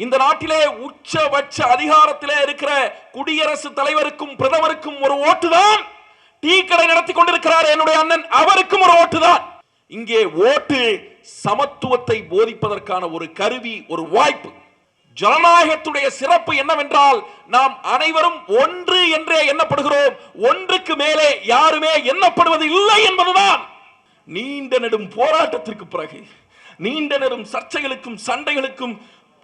இந்த நாட்டிலே உச்சபட்ச அதிகாரத்திலே இருக்கிற குடியரசுத் தலைவருக்கும் பிரதமருக்கும் ஒரு ஓட்டுதான். டீ கடை நடத்தி கொண்டிருக்கிறார் என்னுடைய அண்ணன், அவருக்கும் ஒரு ஓட்டுதான். இங்கே ஓட்டு சமத்துவத்தை போதிப்பதற்கான ஒரு கருவி, ஒரு வாய்ப்பு. ஜனநாயகத்துடைய சிறப்பு என்னவென்றால் நாம் அனைவரும் ஒன்று என்றே எண்ணப்படுகிறோம். ஒன்றுக்கு மேலே யாருமே எண்ணப்படுவது இல்லை என்பதுதான். நீண்ட நெடும் போராட்டத்திற்கு பிறகு, நீண்ட நெடும் சர்ச்சைகளுக்கும் சண்டைகளுக்கும்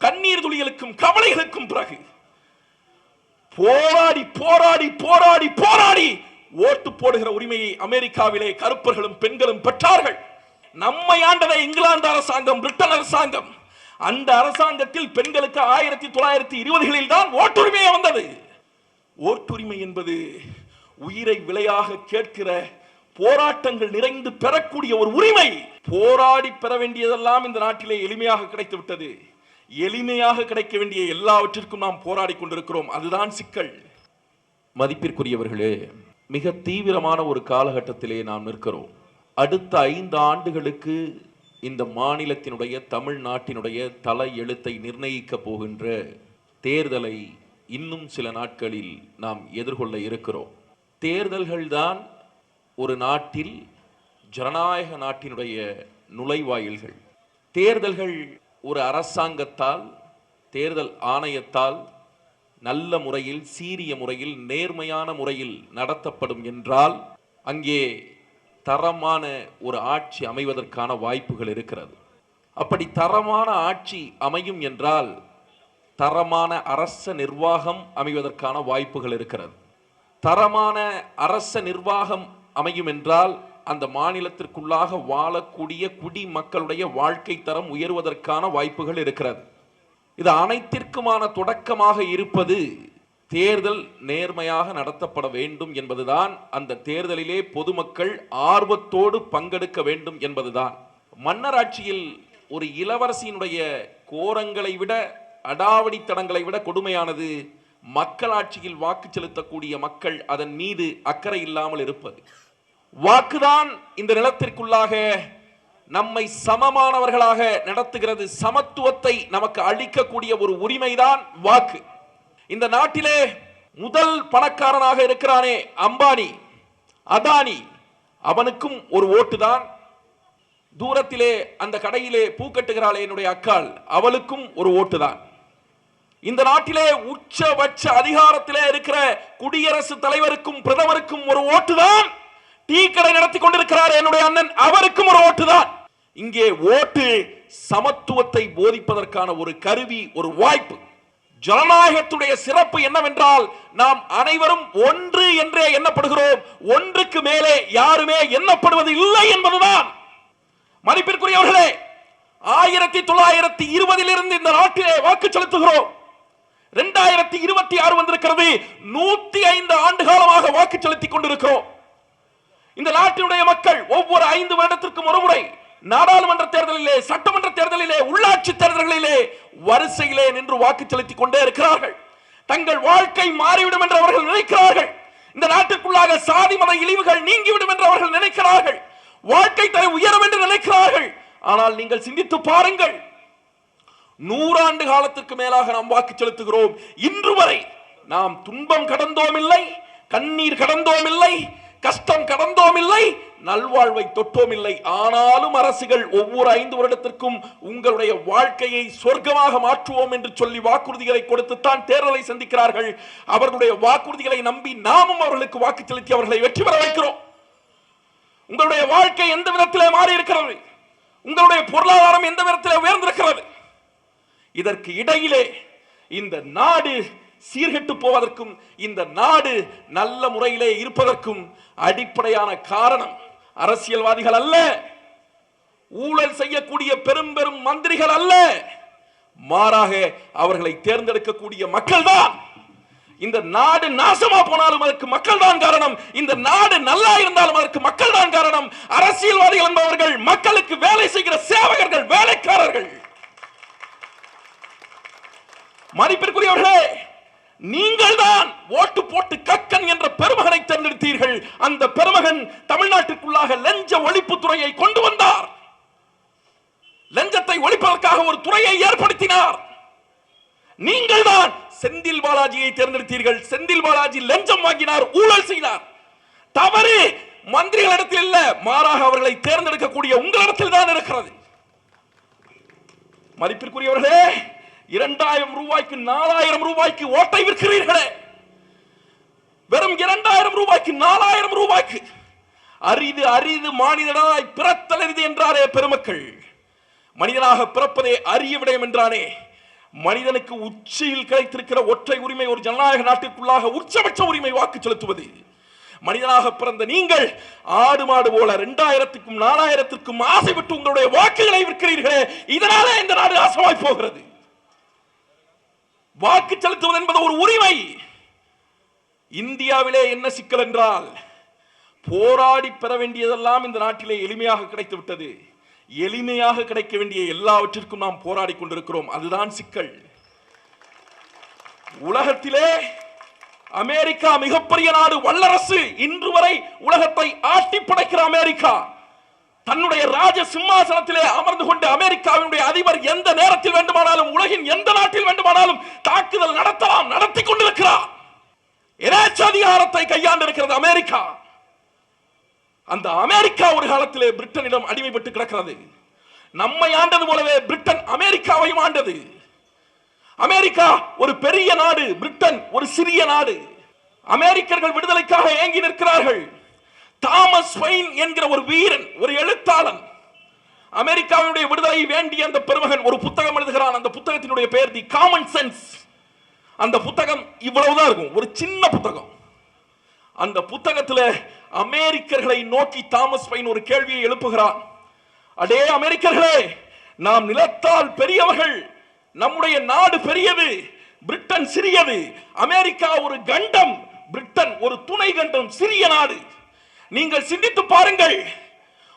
கண்ணீர் துளிகளுக்கும் கவலைகளுக்கும் பிறகு போராடி போராடி போராடி போராடி ஓட்டு போடுகிற உரிமையை அமெரிக்காவிலே கருப்பர்களும் பெண்களும் பெற்றார்கள். நம்மை ஆண்டதை இங்கிலாந்து அரசாங்கம், பிரிட்டன் அரசாங்கம். அந்த அரசாங்கத்தில் பெண்களுக்கு 1920களில் தான் ஓட்டுரிமை வந்தது. ஓட்டுரிமை என்பது உயிரை விலையாக கேட்கிற, போராட்டங்கள் நிறைந்து பெறக்கூடிய ஒரு உரிமை. போராடி பெற வேண்டியதெல்லாம் இந்த நாட்டிலே எளிமையாக கிடைத்து விட்டது. எளிமையாக கிடைக்க வேண்டிய எல்லாவற்றிற்கும் நாம் போராடி கொண்டிருக்கிறோம். அதுதான் சிக்கல். மதிப்பிற்குரியவர்களே, மிக தீவிரமான ஒரு காலகட்டத்திலே நாம் நிற்கிறோம். அடுத்த 5 ஆண்டுகளுக்கு இந்த மாநிலத்தினுடைய, தமிழ்நாட்டினுடைய தலை எழுத்தை நிர்ணயிக்க போகின்ற தேர்தலை இன்னும் சில நாட்களில் நாம் எதிர்கொள்ள இருக்கிறோம். தேர்தல்கள் தான் ஒரு நாட்டில், ஜனநாயக நாட்டினுடைய நுழைவாயில்கள். தேர்தல்கள் ஒரு அரசாங்கத்தால், தேர்தல் ஆணையத்தால் நல்ல முறையில், சீரிய முறையில், நேர்மையான முறையில் நடத்தப்படும் என்றால் அங்கே தரமான ஒரு ஆட்சி அமைவதற்கான வாய்ப்புகள் இருக்கிறது. அப்படி தரமான ஆட்சி அமையும் என்றால் தரமான அரச நிர்வாகம் அமைவதற்கான வாய்ப்புகள் இருக்கிறது. தரமான அரச நிர்வாகம் அமையும் என்றால் அந்த மாநிலத்திற்குள்ளாக வாழக்கூடிய குடிமக்களுடைய வாழ்க்கை தரம் உயர்வதற்கான வாய்ப்புகள் இருக்கிறது. இது அனைத்திற்குமான தொடக்கமாக இருப்பது தேர்தல் நேர்மையாக நடத்தப்பட வேண்டும் என்பதுதான். அந்த தேர்தலிலே பொதுமக்கள் ஆர்வத்தோடு பங்கெடுக்க வேண்டும் என்பதுதான். மன்னராட்சியில் ஒரு இளவரசியினுடைய கோரங்களை விட, அடாவடித்தனங்களை விட கொடுமையானது மக்களாட்சியில் வாக்கு செலுத்தக்கூடிய மக்கள் அதன் மீது அக்கறை இல்லாமல் இருப்பது. வாக்குதான் இந்த நிலத்திற்குள்ளாக நம்மை சமமானவர்களாக நடத்துகிறது. சமத்துவத்தை நமக்கு அளிக்கக்கூடிய ஒரு உரிமைதான் வாக்கு. இந்த நாட்டிலே முதல் பணக்காரனாக இருக்கிறானே அம்பானி, அதானி, அவனுக்கும் ஒரு ஓட்டு தான். தூரத்திலே அந்த கடையிலே பூ கட்டுகிறாளே என்னுடைய அக்காள், அவளுக்கும் ஒரு ஓட்டு தான். இந்த நாட்டிலே உச்சபட்ச அதிகாரத்திலே இருக்கிற குடியரசுத் தலைவருக்கும் பிரதமருக்கும் ஒரு ஓட்டு தான். டீ கடை நடத்தி கொண்டிருக்கிறார் என்னுடைய அண்ணன், அவருக்கும் ஒரு ஓட்டு தான். இங்கே ஓட்டு சமத்துவத்தை போதிப்பதற்கான ஒரு கருவி, ஒரு வாய்ப்பு. ஜனநாயகத்துடைய சிறப்பு என்னவென்றால் நாம் அனைவரும் ஒன்று என்றே எண்ணப்படுகிறோம். ஒன்றுக்கு மேலே யாருமே எண்ணப்படுவது இல்லை என்பதுதான். மதிப்பிற்குரியவர்களே, 1920 இந்த நாட்டிலே வாக்கு செலுத்துகிறோம். 2026 வந்திருக்கிறது. 105 ஆண்டு காலமாக வாக்கு செலுத்திக் கொண்டிருக்கிறோம். இந்த நாட்டினுடைய மக்கள் ஒவ்வொரு 5 வருடத்திற்கும் ஒரு முறை நாடாளுமன்ற தேர்தலிலே, சட்டமன்ற தேர்தலிலே, உள்ளாட்சி தேர்தல்களிலே வரிசையிலே நின்று வாக்கு செலுத்திக் கொண்டே இருக்கிறார்கள். தங்கள் வாழ்க்கை மாறிவிடும் என்று அவர்கள் நினைக்கிறார்கள். இந்த நாட்டிற்குள்ளாக சாதி மத இழிவுகள் நீங்கிவிடும் என்று அவர்கள் நினைக்கிறார்கள். வாழ்க்கை தரம் உயரும் என்று நினைக்கிறார்கள். ஆனால் நீங்கள் சிந்தித்து பாருங்கள், 100 ஆண்டு காலத்திற்கு மேலாக நாம் வாக்கு செலுத்துகிறோம். இன்று வரை நாம் துன்பம் கடந்தோம் இல்லை, கண்ணீர் கடந்தோம் இல்லை, கஷ்டம் கடந்தோம் இல்லை, நல்வாழ்வை தொட்டோம் இல்லை. ஆனாலும் அரசுகள் ஒவ்வொரு 5 வருடத்திற்கும் உங்களுடைய வாழ்க்கையை சொர்க்கமாக மாற்றுவோம் என்று சொல்லி வாக்குறுதிகளை கொடுத்துத்தான் தேர்தலை சந்திக்கிறார்கள். அவர்களுடைய வாக்குறுதிகளை நம்பி நாமும் அவர்களுக்கு வாக்கு செலுத்தி அவர்களை வெற்றி பெற வைக்கிறோம். உங்களுடைய வாழ்க்கை எந்த விதத்திலே மாறி இருக்கிறது? உங்களுடைய பொருளாதாரம் எந்த விதத்திலே உயர்ந்திருக்கிறது? இதற்கு இடையிலே இந்த நாடு சீர்கெட்டு போவதற்கும், இந்த நாடு நல்ல முறையிலே இருப்பதற்கும் அடிப்படையான காரணம் அரசியல்வாதிகள் அல்ல, ஊழல் செய்யக்கூடிய பெரும் பெரும் மந்திரிகள் அல்ல, மாறாக அவர்களை தேர்ந்தெடுக்கக்கூடிய மக்கள் தான். இந்த நாடு நாசமா போனாலும் அதற்கு மக்கள் தான் காரணம். இந்த நாடு நல்லா இருந்தாலும் அதற்கு மக்கள் தான் காரணம். அரசியல்வாதிகள் என்பவர்கள் மக்களுக்கு வேலை செய்கிற சேவகர்கள், வேலைக்காரர்கள். மதிப்பிற்குரியவர்களே, நீங்கள் தான் ஓட்டு போட்டு கக்கன் என்ற பெருமகனை தேர்ந்தெடுத்தீர்கள். அந்த பெருமகன் தமிழ்நாட்டிற்குள்ளாக லஞ்ச ஒழிப்பு துறையை கொண்டு வந்தார். லஞ்சத்தை ஒழிப்பதற்காக ஒரு துறையை ஏற்படுத்தினார். நீங்கள் தான் செந்தில் பாலாஜியை தேர்ந்தெடுத்தீர்கள். செந்தில் பாலாஜி லஞ்சம் வாங்கினார், ஊழல் செய்தார். தவறு மந்திரிகளிடத்தில் இல்ல, மாறாக அவர்களை தேர்ந்தெடுக்கக்கூடிய உங்களிடத்தில் தான் இருக்கிறது. மதிப்பிற்குரியவர்களே, 2000 ரூபாய்க்கு 4000 ரூபாய்க்கு ஓட்டை விற்கிறீர்களே, வெறும் 2000 ரூபாய்க்கு 4000 ரூபாய்க்கு. அரிது அரிது மானிதனாய் பிறத்தல் அரிது என்றாரே பெருமக்கள். மனிதனாக பிறப்பதே அரிய விடயம் என்றானே. மனிதனுக்கு உச்சியில் கிடைத்திருக்கிற ஒற்றை உரிமை ஒரு ஜனநாயக நாட்டிற்குள்ளாக உச்சபட்ச உரிமை வாக்கு செலுத்துவது. மனிதனாக பிறந்த நீங்கள் ஆடு மாடு போல 2000க்கும் 4000க்கும் ஆசைப்பட்டு உங்களுடைய வாக்குகளை விற்கிறீர்களே, இதனாலே இந்த நாடு நாசமாய் போகிறது. வாக்கு செலுத்துவது என்பது ஒரு உரிமை. இந்தியாவிலே என்ன சிக்கல் என்றால், போராடி பெற வேண்டியதெல்லாம் இந்த நாட்டிலே எளிமையாக கிடைத்து விட்டது. எளிமையாக கிடைக்க வேண்டிய எல்லாவற்றிற்கும் நாம் போராடி கொண்டிருக்கிறோம். அதுதான் சிக்கல். உலகத்திலே அமெரிக்கா மிகப்பெரிய நாடு, வல்லரசு. இன்று வரை உலகத்தை ஆட்டி படைக்கிற அமெரிக்கா தன்னுடைய ராஜ சிம்மாசனத்திலே அமர்ந்து கொண்டு அமெரிக்காவினுடைய அதிபர் எந்த நேரத்தில் வேண்டுமானாலும் உலகின் எந்த நாட்டில் வேண்டுமானாலும் தாக்குதல் நடத்தலாம், நடத்தி கொண்டிருக்கிறார். அதிகாரத்தை கையாண்டு இருக்கிறது அமெரிக்கா. அந்த அமெரிக்கா ஒரு காலத்திலே பிரிட்டனிடம் அடிமைப்பட்டு கிடக்கிறது. நம்மை ஆண்டது போலவே பிரிட்டன் அமெரிக்காவையும் ஆண்டது. அமெரிக்கா ஒரு பெரிய நாடு, பிரிட்டன் ஒரு சிறிய நாடு. அமெரிக்கர்கள் விடுதலைக்காக ஏங்கி நிற்கிறார்கள். தாமஸ் பைன் என்கிற ஒரு வீரன், ஒரு எழுத்தாளன், அமெரிக்காவினுடைய விடுதலை வேண்டிய அந்த பெருமகன் ஒரு புத்தகம் எழுதுகிறான். அந்த புத்தகத்தினுடைய பெயர் தி காமன் சென்ஸ். அந்த புத்தகம் இவ்வளவுதான் இருக்கும், ஒரு சின்ன புத்தகம். அந்த புத்தகத்தில் அமெரிக்கர்களை நோக்கி தாமஸ் பைன் ஒரு கேள்வியை எழுப்புகிறான். அடே அமெரிக்கர்களே, நாம் நிலத்தால் பெரியவர்கள், நம்முடைய நாடு பெரியது, பிரிட்டன் சிறியது. அமெரிக்கா ஒரு கண்டம், பிரிட்டன் ஒரு துணை கண்டம், சிறிய நாடு. நீங்கள் சிந்தித்து பாருங்கள்,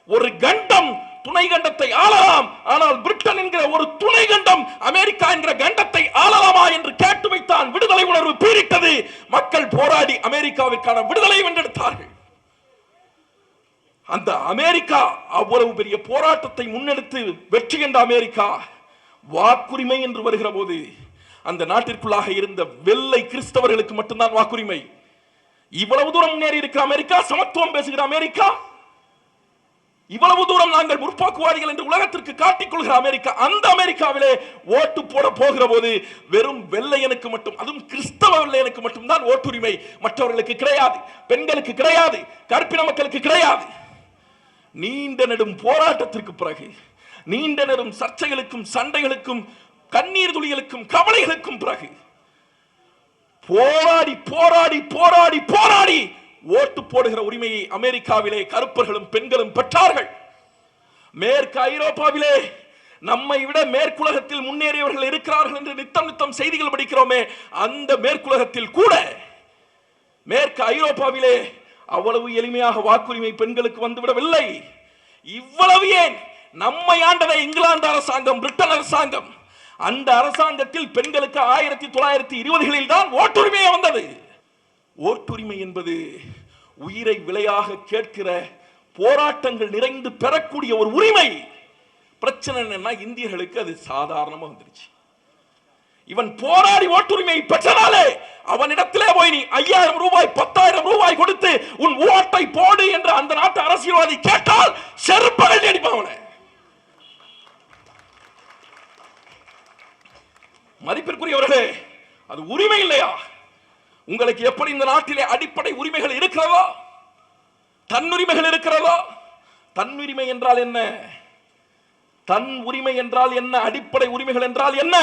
ஒரு கண்டம் துணை கண்டத்தை ஆளலாம், ஆனால் பிரிட்டன் என்கிற ஒரு துணை கண்டம் அமெரிக்கா என்கிற கண்டத்தை ஆளலாமா என்று கேட்டு வைத்தான். விடுதலை உணர்வு பீரிட்டது. மக்கள் போராடி அமெரிக்காவிற்கான விடுதலை வென்றெடுத்தார்கள். அந்த அமெரிக்கா அவ்வளவு பெரிய போராட்டத்தை முன்னெடுத்து வெற்றி கண்ட அமெரிக்கா வாக்குரிமை என்று வருகிற போது அந்த நாட்டிற்குள்ளாக இருந்த வெள்ளை கிறிஸ்தவர்களுக்கு மட்டும்தான் வாக்குரிமை. இவ்வளவு தூரம் முன்னேறி இருக்கிற அமெரிக்கா, சமத்துவம் பேசுகிற அமெரிக்கா, இவ்வளவு தூரம் நாங்கள் முற்போக்குவாதிகள் என்று உலகத்திற்கு காட்டிக் கொள்கிற அமெரிக்கா, அந்த அமெரிக்காவிலே ஓட்டு போட போகிற போது வெறும் வெள்ளையனுக்கு மட்டும், அதுவும் கிறிஸ்தவ வெள்ளையனுக்கு மட்டும்தான் ஓட்டுரிமை, மற்றவர்களுக்கு கிடையாது, பெண்களுக்கு கிடையாது, கருப்பின மக்களுக்கு கிடையாது. நீண்ட நெடும் போராட்டத்திற்கு பிறகு, நீண்ட நெடும் சர்ச்சைகளுக்கும் சண்டைகளுக்கும் கண்ணீர் துளிகளுக்கும் கவலைகளுக்கும் பிறகு போராடி போராடி போராடி போராடி ஓட்டு போடுகிற உரிமையை அமெரிக்காவிலே கருப்பர்களும் பெண்களும் பெற்றார்கள். மேற்கு ஐரோப்பாவிலே நம்மை விட மேற்குலகத்தில் முன்னேறியவர்கள் இருக்கிறார்கள் என்று நித்தம் நித்தம் செய்திகள் படிக்கிறோமே, அந்த மேற்குலகத்தில் கூட மேற்கு ஐரோப்பாவிலே அவ்வளவு எளிமையாக வாக்குரிமை பெண்களுக்கு வந்துவிடவில்லை. இவ்வளவு ஏன், நம்மை ஆண்டதை இங்கிலாந்து அரசாங்கம், பிரிட்டன் அரசாங்கம், அந்த அரசாங்கத்தில் பெண்களுக்கு 1920களில் தான் ஓட்டுரிமையே வந்தது. ஓட்டுரிமை என்பது உயிரை விலையாக கேட்கிற போராட்டங்கள் நிறைந்து பெறக்கூடிய ஒரு உரிமை. பிரச்சனை என்னன்னா, இந்தியர்களுக்கு அது சாதாரணமா வந்துருச்சு. இவன் போராடி ஓட்டுரிமையை பெற்றனாலே அவனிடத்திலே போய் நீ 5000 ரூபாய் 10,000 ரூபாய் கொடுத்து உன் ஓட்டை போடு என்று அந்த நாட்டு அரசியல்வாதி கேட்டால் செருப்பகல் அடிப்பான். மதிப்பிற்குரியவர்களே, அது உரிமை இல்லையா? உங்களுக்கு எப்படி இந்த நாட்டிலே அடிப்படை உரிமைகள் இருக்கிறதோ, தன்னுரிமைகள் இருக்கிறதோ? தன்னுரிமை என்றால் என்ன? தன் உரிமை என்றால் என்ன? அடிப்படை உரிமைகள் என்றால் என்ன?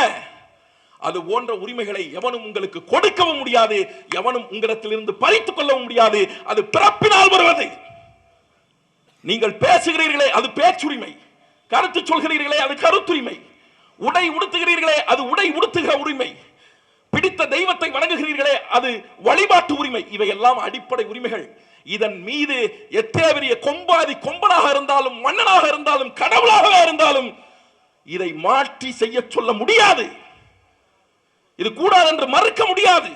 அது போன்ற உரிமைகளை எவனும் உங்களுக்கு கொடுக்கவும் முடியாது, எவனும் உங்களிடத்திலிருந்து பறித்துக் கொள்ளவும் முடியாது. அது பிறப்பினால் வருவது. நீங்கள் பேசுகிறீர்களே, அது பேச்சுரிமை. கருத்து சொல்கிறீர்களே, அது கருத்துரிமை. உடை உடுத்துகிறீர்களே, அது உடை உடுத்துகிற உரிமை. பிடித்த தெய்வத்தை வணங்குகிறீர்களே, அது வழிபாட்டு உரிமை. இவையெல்லாம் அடிப்படை உரிமைகள். இதன் மீது எத்தனை பெரிய கொம்பாதி கொம்பனாக இருந்தாலும், மன்னனாக இருந்தாலும், கடவுளாக இருந்தாலும் இதை மாற்றி செய்ய சொல்ல முடியாது. இது கூடாது என்று மறுக்க முடியாது.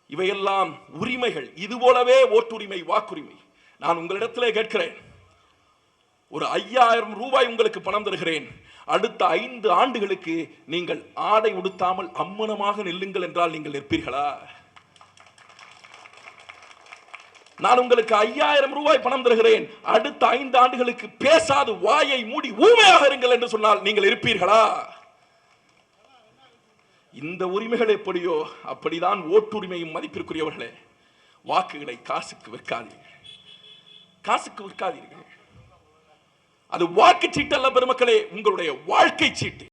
இவையெல்லாம் உரிமைகள். இது போலவே ஓட்டுரிமை, வாக்குரிமை. நான் உங்களிடத்திலே கேட்கிறேன், ஒரு 5000 ரூபாய் உங்களுக்கு பணம் தருகிறேன். அடுத்த 5 ஆண்டுகளுக்கு நீங்கள் ஆடை உடுத்தாமல் அம்மனமாக நில்லுங்கள் என்றால் நீங்கள் நிற்பீர்களா? நான் உங்களுக்கு 5000 ரூபாய் பணம் தருகிறேன், அடுத்த 5 ஆண்டுகளுக்கு பேசாது வாயை மூடி ஊமையாக இருங்கள் என்று சொன்னால் நீங்கள் இருப்பீர்களா? இந்த உரிமைகள் எப்படியோ அப்படிதான் ஓட்டுரிமையும். மதிப்பிற்குரியவர்களே, வாக்குகளை காசுக்கு விற்காதீர்கள், காசுக்கு விற்காதீர்கள். அது வாக்கு சீட்டு அல்ல பெருமக்களே, உங்களுடைய வாழ்க்கை சீட்டு.